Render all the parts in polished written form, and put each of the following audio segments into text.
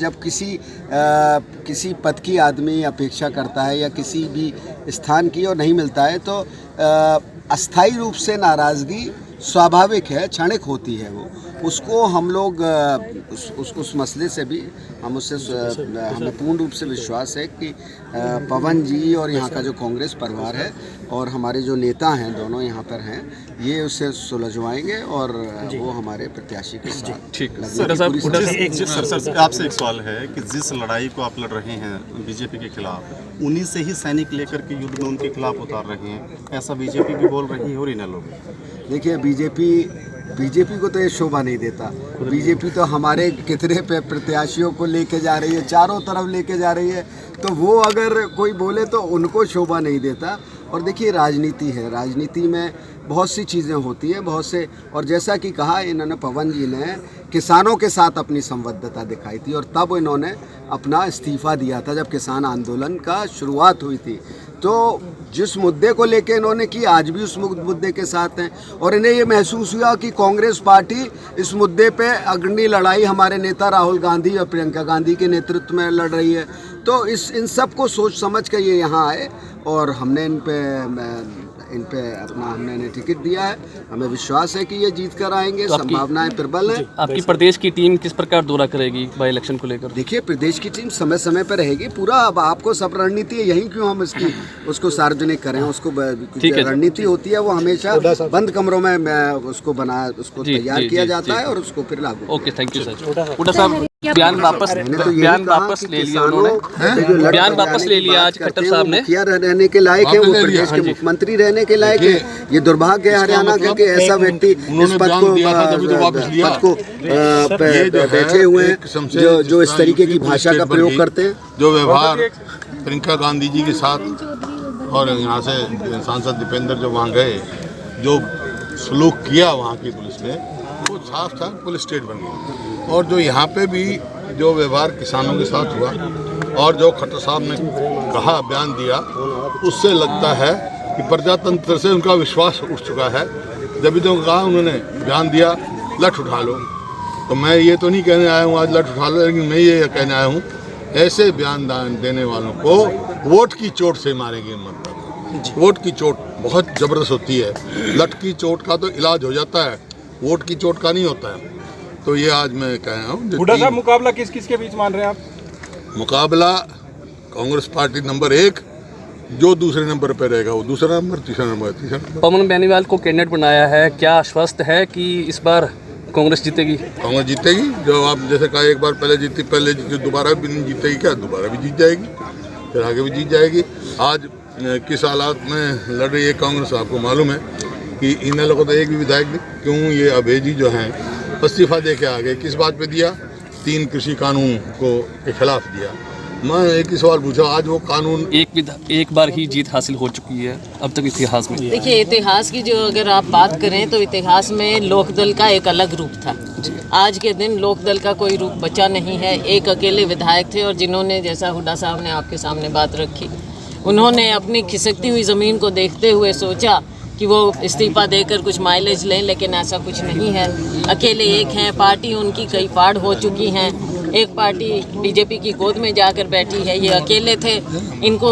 जब किसी पद की आदमी अपेक्षा करता है या किसी भी स्थान की और नहीं मिलता है तो अस्थायी रूप से नाराज़गी स्वाभाविक है, क्षणिक होती है। वो उसको हम लोग उस मसले से भी हमें पूर्ण रूप से विश्वास है कि पवन जी और यहाँ का जो कांग्रेस परिवार है और हमारे जो नेता हैं दोनों यहाँ पर हैं, ये उसे सुलझवाएंगे और वो हमारे प्रत्याशी के साथ ठीक। सर आपसे एक सवाल है कि जिस लड़ाई को आप लड़ रहे हैं बीजेपी के खिलाफ, उन्हीं से ही सैनिक लेकर के युद्ध में उनके खिलाफ उतार रहे हैं, ऐसा बीजेपी भी बोल रही है और इन्हें लोग। देखिए, बीजेपी को तो ये शोभा नहीं देता। बीजेपी तो हमारे कितने पे प्रत्याशियों को लेके जा रही है, चारों तरफ लेके जा रही है, तो वो अगर कोई बोले तो उनको शोभा नहीं देता। और देखिए, राजनीति है, राजनीति में बहुत सी चीज़ें होती हैं, बहुत से, और जैसा कि कहा इन्होंने, पवन जी ने किसानों के साथ अपनी संबद्धता दिखाई थी और तब इन्होंने अपना इस्तीफ़ा दिया था जब किसान आंदोलन का शुरुआत हुई थी। तो जिस मुद्दे को लेकर इन्होंने की, आज भी उस मुद्दे के साथ हैं और इन्हें ये महसूस हुआ कि कांग्रेस पार्टी इस मुद्दे पे अग्रणी लड़ाई हमारे नेता राहुल गांधी और प्रियंका गांधी के नेतृत्व में लड़ रही है। तो इन सब को सोच समझ कर ये यहाँ आए और हमने इन पे अपना हमने टिकट दिया है। हमें विश्वास है कि ये जीत कर आएंगे, तो संभावनाएं प्रबल हैं। आपकी प्रदेश की टीम किस प्रकार दौरा करेगी बाई इलेक्शन को लेकर? देखिए, प्रदेश की टीम समय समय पर रहेगी। पूरा अब आपको सब रणनीति है, यहीं क्यों हम उसको सार्वजनिक करें। उसको रणनीति होती है, वो हमेशा बंद कमरों में उसको तैयार किया जाता है और उसको फिर लागू। Okay, thank you sir. Hooda साहब, बयान वापस ले लिया उन्होंने, बयान वापस ले लिया आज खट्टर साहब ने। मुखिया रहने के लायक है, वो प्रदेश के मुख्यमंत्री रहने के लायक है। ये दुर्भाग्य है हरियाणा का कि ऐसा व्यक्ति इस पद को बैठे हुए हैं जो इस तरीके की भाषा का प्रयोग करते हैं। जो व्यवहार प्रियंका गांधी जी के साथ और यहाँ से सांसद दीपेंद्र जो वहाँ गए, जो सलूक किया वहाँ की पुलिस ने, वो साफ साफ पुलिस स्टेट बन गई। और जो यहाँ पे भी जो व्यवहार किसानों के साथ हुआ और जो खट्टर साहब ने कहा, बयान दिया, उससे लगता है कि प्रजातंत्र से उनका विश्वास उठ चुका है। जब भी तो कहा उन्होंने बयान दिया, लठ उठा लो, तो मैं ये तो नहीं कहने आया हूँ आज लठ उठा लो, लेकिन मैं ये कहने आया हूँ ऐसे बयान देने वालों को वोट की चोट से मारेंगे मत। वोट की चोट बहुत ज़बरदस्त होती है। लठ की चोट का तो इलाज हो जाता है, वोट की चोट का नहीं होता है। तो ये आज मैं कह रहा हूँ। हुड्डा साहब, मुकाबला किस किस के बीच मान रहे हैं आप? मुकाबला कांग्रेस पार्टी नंबर 1, जो दूसरे नंबर पे रहेगा वो दूसरा नंबर, तीसरा नंबर। पवन बेनीवाल को कैंडिडेट बनाया है, क्या आश्वस्त है कि इस बार कांग्रेस जीतेगी? कांग्रेस जीतेगी। जो आप जैसे कहा, एक बार पहले जीती, दोबारा भी नहीं जीतेगी क्या? दोबारा भी जीत जाएगी, फिर आगे भी जीत जाएगी। आज किस हालात में लड़ रही है कांग्रेस, आपको मालूम है कि इन लोगों को तो एक भी विधायक क्यों ये अभेजी जो हैं इस्तीफा दे के आ गए। किस बात पे दिया? 3 कृषि कानून के खिलाफ दिया। मैं एक ही सवाल पूछा, आज वो कानून एक बार ही जीत हासिल हो चुकी है अब तक इतिहास में। देखिए, इतिहास की जो अगर आप बात करें तो इतिहास में लोकदल का एक अलग रूप था। आज के दिन लोकदल का कोई रूप बचा नहीं है। एक अकेले विधायक थे और जिन्होंने, जैसा हुड्डा साहब ने आपके सामने बात रखी, उन्होंने अपनी खिसकती हुई ज़मीन को देखते हुए सोचा कि वो इस्तीफा देकर कुछ माइलेज लें, लेकिन ऐसा कुछ नहीं है। अकेले एक हैं, पार्टी उनकी कई फाड़ हो चुकी हैं। एक पार्टी बीजेपी की गोद में जाकर बैठी है, ये अकेले थे। इनको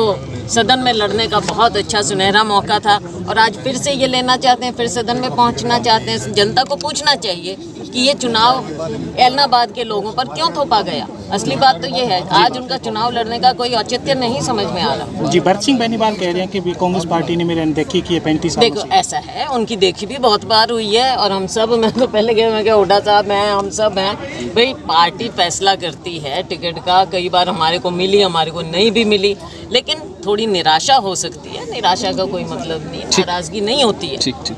सदन में लड़ने का बहुत अच्छा सुनहरा मौका था और आज फिर से ये लेना चाहते हैं, फिर सदन में पहुंचना चाहते हैं। जनता को पूछना चाहिए कि ये चुनाव ऐलनाबाद के लोगों पर क्यों थोपा गया। असली बात तो ये है, आज उनका चुनाव लड़ने का कोई औचित्य नहीं समझ में आ रहा। जी, भरत सिंह बेनीवाल कह रहे हैं कि कांग्रेस पार्टी ने मेरी अनदेखी की है 35 साल। देखो, ऐसा है, उनकी देखी भी बहुत बार हुई है और हम सब, मैं तो पहले कह, मैं क्या, हुड्डा साहब हैं, हम सब हैं भाई। पार्टी फैसला करती है टिकट का, कई बार हमारे को मिली, हमारे को नहीं भी मिली, लेकिन थोड़ी निराशा हो सकती है। निराशा का कोई मतलब नहीं, नाराजगी नहीं होती है। ठीक।